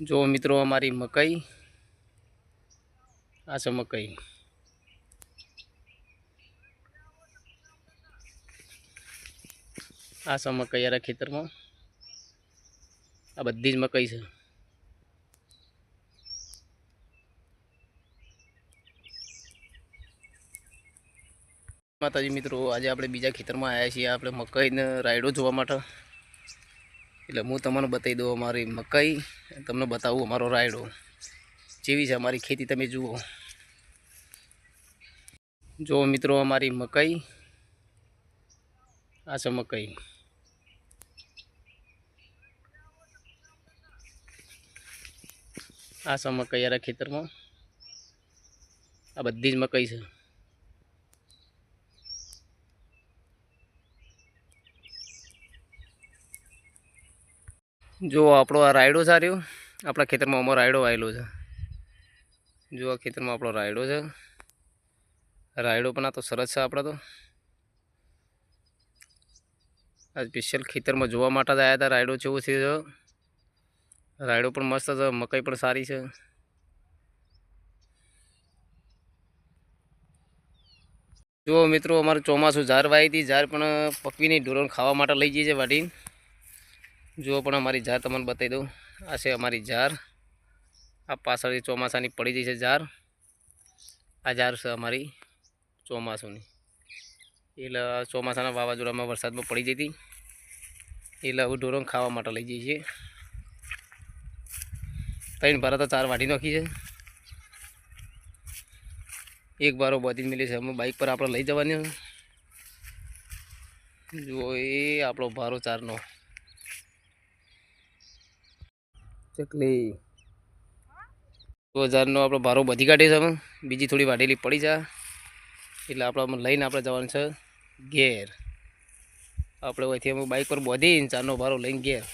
जो मित्रों हमारी मकई आ છે મકઈ આ છે મકઈ યાર ખેતરમાં આ બધી જ મકઈ છે। માતાજી મિત્રો આજે આપણે બીજા ખેતરમાં આવ્યા છીએ આપણે મકઈને રાયડો જોવા માટે। એટલે હું તમને બતાવી દઉં અમારી મકઈ તમને બતાવું અમારો રાયડો જેવી છે અમારી ખેતી તમે જુઓ। જો મિત્રો અમારી મકઈ આ છે મકઈ આ છે મકઈ યાર ખેતરમાં આ બધી જ મકઈ છે। जो આપણો આ રાયડો છે રહ્યો આપણા ખેતરમાં અમારો રાયડો વાયેલો છે। જો આ ખેતરમાં આપણો રાયડો છે રાયડો પણ આ તો સરસ છે। આપણે તો આ સ્પેશિયલ ખેતરમાં જોવા માટે જ આવ્યા હતા રાયડો કેવો છે। રાયડો પણ મસ્ત છે મકઈ પણ સારી છે। જો મિત્રો અમારું ચોમાસું ઝાર વાવી હતી ઝાર પણ પકવીને ઢોરોને ખાવા માટે લઈ જઈએ છે વાટીને। જો પણ અમારી ઝાર તમને બતાવી દઉં આ છે અમારી ઝાર આ પાછળથી ચોમાસાની પડી જઈ છે ઝાર આ ઝાર છે અમારી ચોમાસુની। એટલે ચોમાસાના વાવાઝોડામાં વરસાદમાં પડી જઈ હતી એટલે હવે ઢોરોને ખાવા માટે લઈ જઈએ છીએ। ત્રણ ભારા તો ચાર વાટી નાખી છે એક બારો બધી મિલી છે અમે બાઇક પર આપણે લઈ જવાની। જો એ આપણો ભારો ચારનો ચકલી 2000નો આપણો ભારો બધી કાઢી છે અમે બીજી થોડી વાઢેલી પડી જાય એટલે આપણે લઈને આપણે જવાનું છે ઘેર। આપણે અહીંથી અમે બાઇક પર બોધીને ચારનો ભારો લઈને ઘેર।